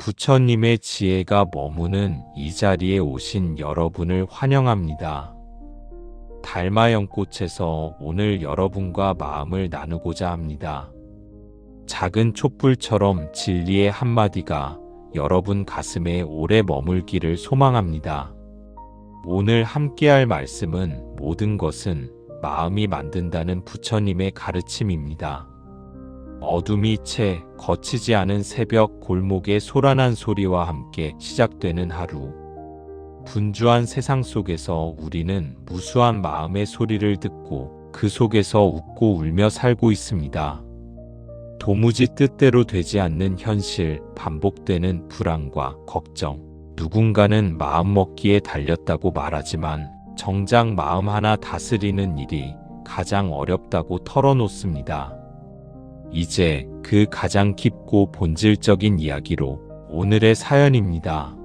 부처님의 지혜가 머무는 이 자리에 오신 여러분을 환영합니다. 달마연꽃에서 오늘 여러분과 마음을 나누고자 합니다. 작은 촛불처럼 진리의 한마디가 여러분 가슴에 오래 머물기를 소망합니다. 오늘 함께할 말씀은 모든 것은 마음이 만든다는 부처님의 가르침입니다. 어둠이 채 거치지 않은 새벽 골목의 소란한 소리와 함께 시작되는 하루. 분주한 세상 속에서 우리는 무수한 마음의 소리를 듣고 그 속에서 웃고 울며 살고 있습니다. 도무지 뜻대로 되지 않는 현실, 반복되는 불안과 걱정. 누군가는 마음먹기에 달렸다고 말하지만 정작 마음 하나 다스리는 일이 가장 어렵다고 털어놓습니다. 이제 그 가장 깊고 본질적인 이야기로 오늘의 사연입니다.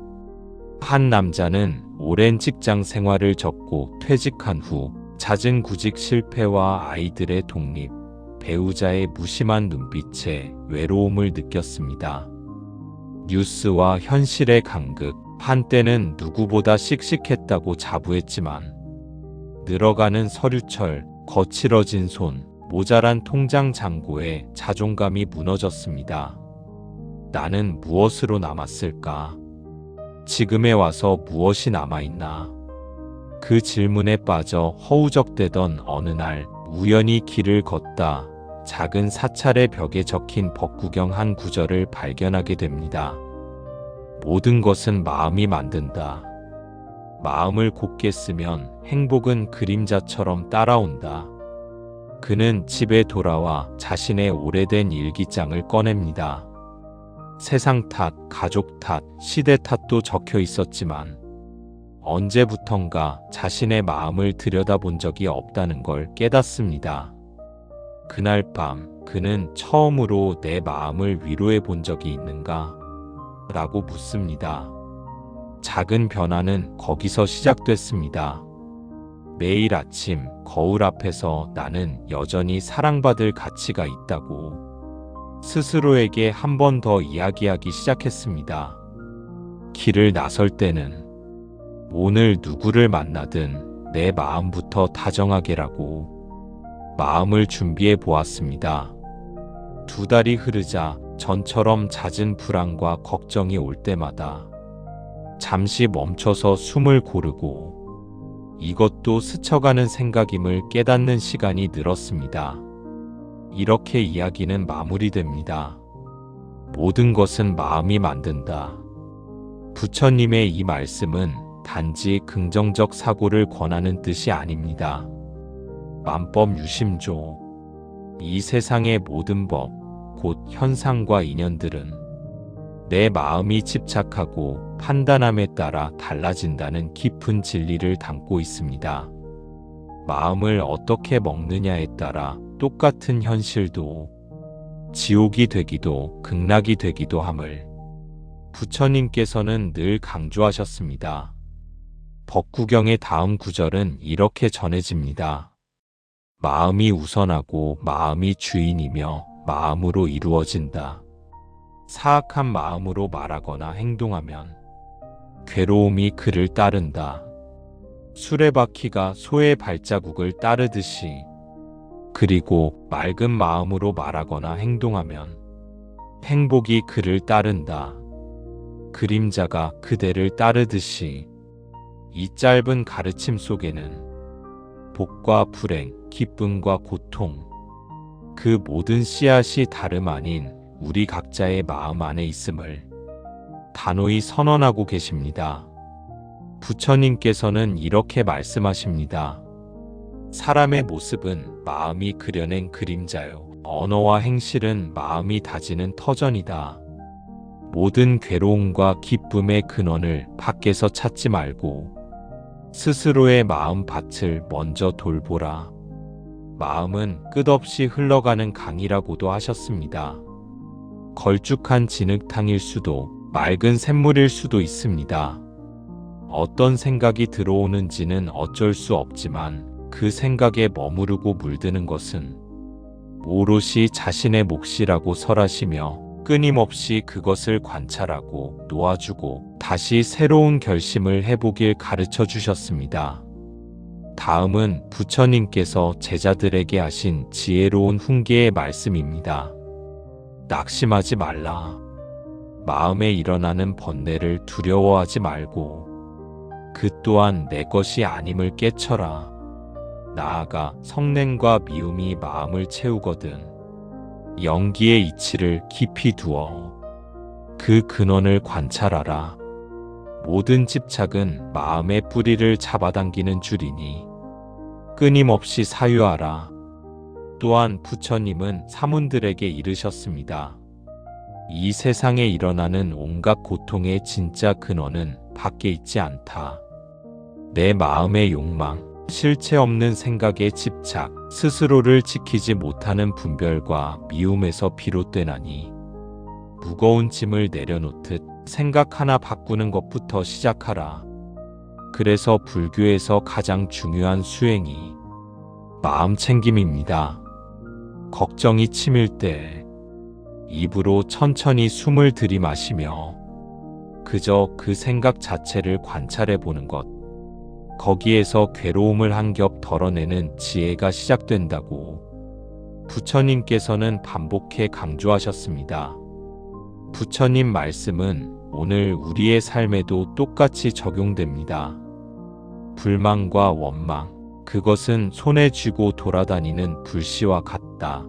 한 남자는 오랜 직장 생활을 접고 퇴직한 후 잦은 구직 실패와 아이들의 독립, 배우자의 무심한 눈빛에 외로움을 느꼈습니다. 뉴스와 현실의 간극, 한때는 누구보다 씩씩했다고 자부했지만 늘어가는 서류철, 거칠어진 손, 모자란 통장 잔고에 자존감이 무너졌습니다. 나는 무엇으로 남았을까? 지금에 와서 무엇이 남아있나? 그 질문에 빠져 허우적대던 어느 날 우연히 길을 걷다 작은 사찰의 벽에 적힌 법구경 한 구절을 발견하게 됩니다. 모든 것은 마음이 만든다. 마음을 곧게 쓰면 행복은 그림자처럼 따라온다. 그는 집에 돌아와 자신의 오래된 일기장을 꺼냅니다. 세상 탓, 가족 탓, 시대 탓도 적혀 있었지만 언제부턴가 자신의 마음을 들여다본 적이 없다는 걸 깨닫습니다. 그날 밤 그는 처음으로 내 마음을 위로해 본 적이 있는가? 라고 묻습니다. 작은 변화는 거기서 시작됐습니다. 매일 아침 거울 앞에서 나는 여전히 사랑받을 가치가 있다고 스스로에게 한 번 더 이야기하기 시작했습니다. 길을 나설 때는 오늘 누구를 만나든 내 마음부터 다정하게라고 마음을 준비해 보았습니다. 2달이 흐르자 전처럼 잦은 불안과 걱정이 올 때마다 잠시 멈춰서 숨을 고르고 이것도 스쳐가는 생각임을 깨닫는 시간이 늘었습니다. 이렇게 이야기는 마무리됩니다. 모든 것은 마음이 만든다. 부처님의 이 말씀은 단지 긍정적 사고를 권하는 뜻이 아닙니다. 만법유심조. 이 세상의 모든 법, 곧 현상과 인연들은 내 마음이 집착하고 판단함에 따라 달라진다는 깊은 진리를 담고 있습니다. 마음을 어떻게 먹느냐에 따라 똑같은 현실도 지옥이 되기도 극락이 되기도 함을 부처님께서는 늘 강조하셨습니다. 법구경의 다음 구절은 이렇게 전해집니다. 마음이 우선하고 마음이 주인이며 마음으로 이루어진다. 사악한 마음으로 말하거나 행동하면 괴로움이 그를 따른다. 수레바퀴가 소의 발자국을 따르듯이 그리고 맑은 마음으로 말하거나 행동하면 행복이 그를 따른다. 그림자가 그대를 따르듯이 이 짧은 가르침 속에는 복과 불행, 기쁨과 고통, 그 모든 씨앗이 다름 아닌 우리 각자의 마음 안에 있음을 단호히 선언하고 계십니다. 부처님께서는 이렇게 말씀하십니다. 사람의 모습은 마음이 그려낸 그림자요. 언어와 행실은 마음이 다지는 터전이다. 모든 괴로움과 기쁨의 근원을 밖에서 찾지 말고 스스로의 마음 밭을 먼저 돌보라. 마음은 끝없이 흘러가는 강이라고도 하셨습니다. 걸쭉한 진흙탕일 수도 맑은 샘물일 수도 있습니다. 어떤 생각이 들어오는지는 어쩔 수 없지만 그 생각에 머무르고 물드는 것은 오롯이 자신의 몫이라고 설하시며 끊임없이 그것을 관찰하고 놓아주고 다시 새로운 결심을 해보길 가르쳐 주셨습니다. 다음은 부처님께서 제자들에게 하신 지혜로운 훈계의 말씀입니다. 낙심하지 말라. 마음에 일어나는 번뇌를 두려워하지 말고 그 또한 내 것이 아님을 깨쳐라. 나아가 성냄과 미움이 마음을 채우거든 영기의 이치를 깊이 두어 그 근원을 관찰하라. 모든 집착은 마음의 뿌리를 잡아당기는 줄이니 끊임없이 사유하라. 또한 부처님은 사문들에게 이르셨습니다. 이 세상에 일어나는 온갖 고통의 진짜 근원은 밖에 있지 않다. 내 마음의 욕망, 실체 없는 생각의 집착, 스스로를 지키지 못하는 분별과 미움에서 비롯되나니 무거운 짐을 내려놓듯 생각 하나 바꾸는 것부터 시작하라. 그래서 불교에서 가장 중요한 수행이 마음 챙김입니다. 걱정이 치밀 때 입으로 천천히 숨을 들이마시며 그저 그 생각 자체를 관찰해 보는 것. 거기에서 괴로움을 한 겹 덜어내는 지혜가 시작된다고 부처님께서는 반복해 강조하셨습니다. 부처님 말씀은 오늘 우리의 삶에도 똑같이 적용됩니다. 불만과 원망, 그것은 손에 쥐고 돌아다니는 불씨와 같다.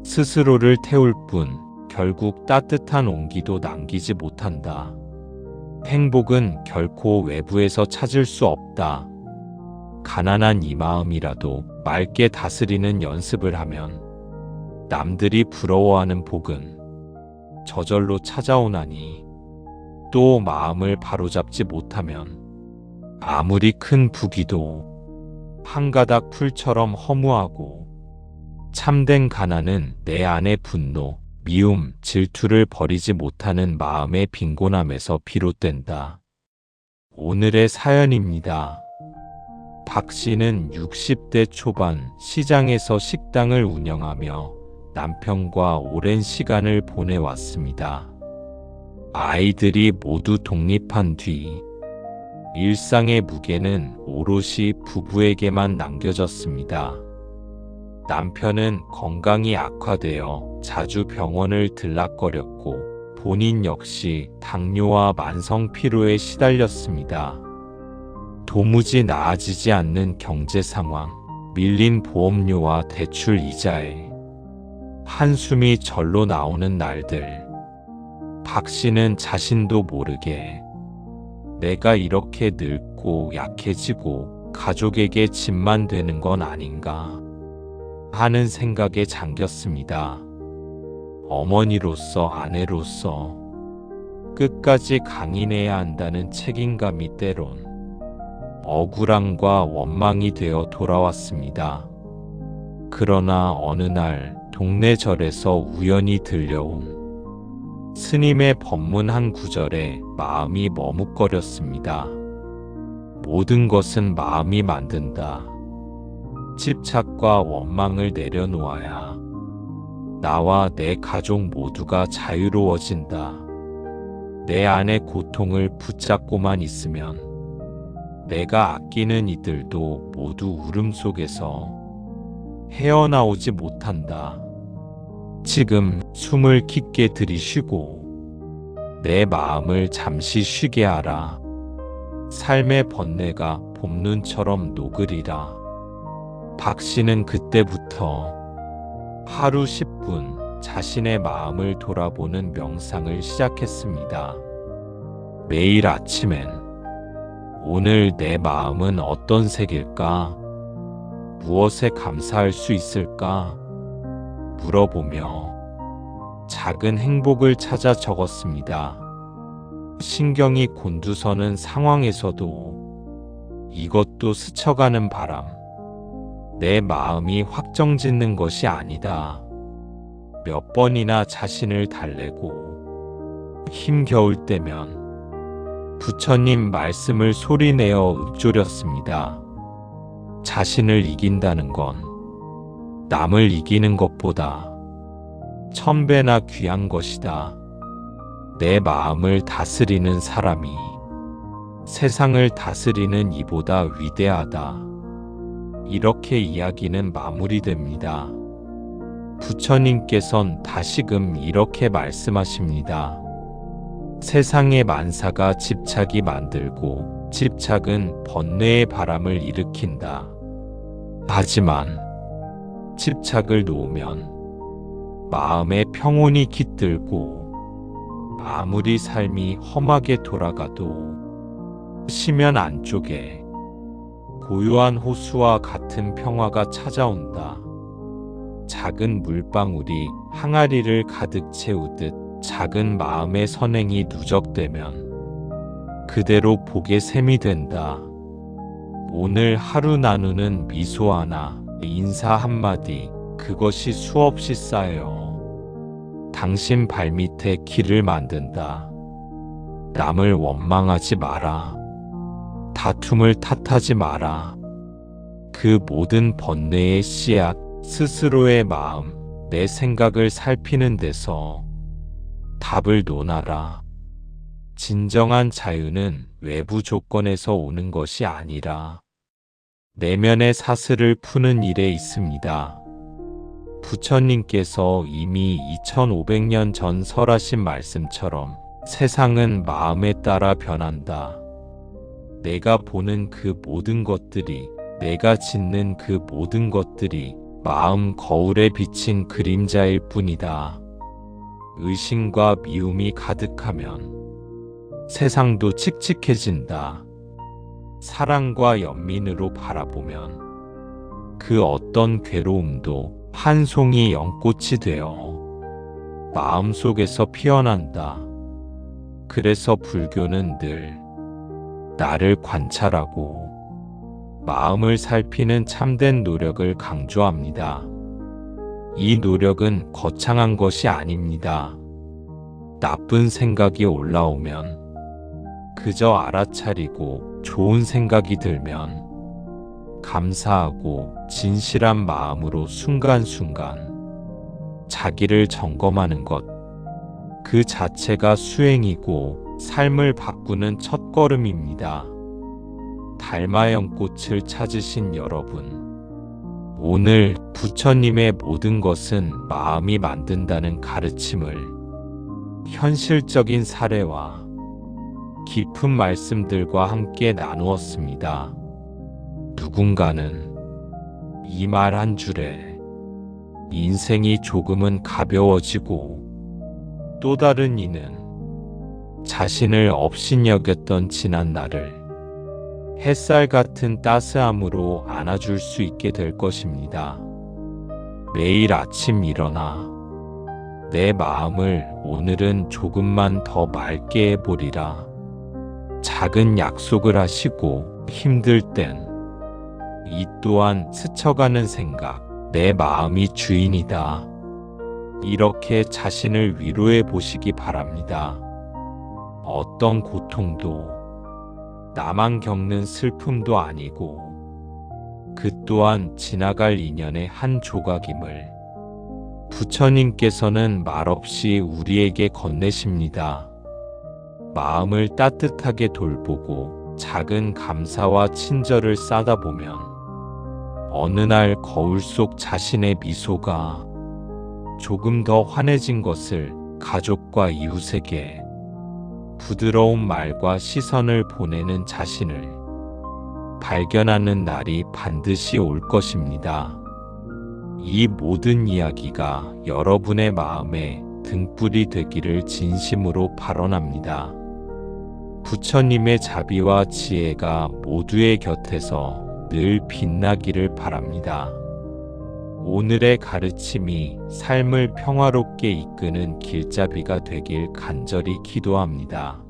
스스로를 태울 뿐 결국 따뜻한 온기도 남기지 못한다. 행복은 결코 외부에서 찾을 수 없다. 가난한 이 마음이라도 맑게 다스리는 연습을 하면 남들이 부러워하는 복은 저절로 찾아오나니 또 마음을 바로잡지 못하면 아무리 큰 부귀도 한 가닥 풀처럼 허무하고 참된 가난은 내 안의 분노, 미움, 질투를 버리지 못하는 마음의 빈곤함에서 비롯된다. 오늘의 사연입니다. 박 씨는 60대 초반 시장에서 식당을 운영하며 남편과 오랜 시간을 보내왔습니다. 아이들이 모두 독립한 뒤 일상의 무게는 오롯이 부부에게만 남겨졌습니다. 남편은 건강이 악화되어 자주 병원을 들락거렸고 본인 역시 당뇨와 만성 피로에 시달렸습니다. 도무지 나아지지 않는 경제 상황, 밀린 보험료와 대출 이자에 한숨이 절로 나오는 날들. 박 씨는 자신도 모르게 내가 이렇게 늙고 약해지고 가족에게 짐만 되는 건 아닌가 하는 생각에 잠겼습니다. 어머니로서 아내로서 끝까지 강인해야 한다는 책임감이 때론 억울함과 원망이 되어 돌아왔습니다. 그러나 어느 날 동네 절에서 우연히 들려온 스님의 법문 한 구절에 마음이 머뭇거렸습니다. 모든 것은 마음이 만든다. 집착과 원망을 내려놓아야 나와 내 가족 모두가 자유로워진다. 내 안의 고통을 붙잡고만 있으면 내가 아끼는 이들도 모두 울음 속에서 헤어나오지 못한다. 지금 숨을 깊게 들이쉬고 내 마음을 잠시 쉬게 하라. 삶의 번뇌가 봄눈처럼 녹으리라. 박 씨는 그때부터 하루 10분 자신의 마음을 돌아보는 명상을 시작했습니다. 매일 아침엔 오늘 내 마음은 어떤 색일까? 무엇에 감사할 수 있을까? 물어보며 작은 행복을 찾아 적었습니다. 신경이 곤두서는 상황에서도 이것도 스쳐가는 바람. 내 마음이 확정짓는 것이 아니다. 몇 번이나 자신을 달래고 힘겨울 때면 부처님 말씀을 소리내어 읊조렸습니다. 자신을 이긴다는 건 남을 이기는 것보다 1000배나 귀한 것이다. 내 마음을 다스리는 사람이 세상을 다스리는 이보다 위대하다. 이렇게 이야기는 마무리됩니다. 부처님께선 다시금 이렇게 말씀하십니다. 세상의 만사가 집착이 만들고 집착은 번뇌의 바람을 일으킨다. 하지만 집착을 놓으면 마음의 평온이 깃들고 아무리 삶이 험하게 돌아가도 심연 안쪽에 고요한 호수와 같은 평화가 찾아온다. 작은 물방울이 항아리를 가득 채우듯 작은 마음의 선행이 누적되면 그대로 복의 샘이 된다. 오늘 하루 나누는 미소 하나, 인사 한마디, 그것이 수없이 쌓여 당신 발밑에 길을 만든다. 남을 원망하지 마라. 다툼을 탓하지 마라. 그 모든 번뇌의 씨앗, 스스로의 마음, 내 생각을 살피는 데서 답을 논하라. 진정한 자유는 외부 조건에서 오는 것이 아니라 내면의 사슬을 푸는 일에 있습니다. 부처님께서 이미 2500년 전 설하신 말씀처럼 세상은 마음에 따라 변한다. 내가 보는 그 모든 것들이, 내가 짓는 그 모든 것들이 마음 거울에 비친 그림자일 뿐이다. 의심과 미움이 가득하면 세상도 칙칙해진다. 사랑과 연민으로 바라보면 그 어떤 괴로움도 한 송이 연꽃이 되어 마음속에서 피어난다. 그래서 불교는 늘 나를 관찰하고 마음을 살피는 참된 노력을 강조합니다. 이 노력은 거창한 것이 아닙니다. 나쁜 생각이 올라오면 그저 알아차리고 좋은 생각이 들면 감사하고 진실한 마음으로 순간순간 자기를 점검하는 것, 그 자체가 수행이고 삶을 바꾸는 첫걸음입니다. 달마연꽃을 찾으신 여러분, 오늘 부처님의 모든 것은 마음이 만든다는 가르침을 현실적인 사례와 깊은 말씀들과 함께 나누었습니다. 누군가는 이 말 한 줄에 인생이 조금은 가벼워지고, 또 다른 이는 자신을 업신여겼던 지난 날을 햇살 같은 따스함으로 안아줄 수 있게 될 것입니다. 매일 아침 일어나 내 마음을 오늘은 조금만 더 맑게 해보리라. 작은 약속을 하시고 힘들 땐 이 또한 스쳐가는 생각, 내 마음이 주인이다. 이렇게 자신을 위로해 보시기 바랍니다. 어떤 고통도 나만 겪는 슬픔도 아니고 그 또한 지나갈 인연의 한 조각임을 부처님께서는 말없이 우리에게 건네십니다. 마음을 따뜻하게 돌보고 작은 감사와 친절을 쌓다 보면 어느 날 거울 속 자신의 미소가 조금 더 환해진 것을 가족과 이웃에게 부드러운 말과 시선을 보내는 자신을 발견하는 날이 반드시 올 것입니다. 이 모든 이야기가 여러분의 마음에 등불이 되기를 진심으로 발언합니다. 부처님의 자비와 지혜가 모두의 곁에서 늘 빛나기를 바랍니다. 오늘의 가르침이 삶을 평화롭게 이끄는 길잡이가 되길 간절히 기도합니다.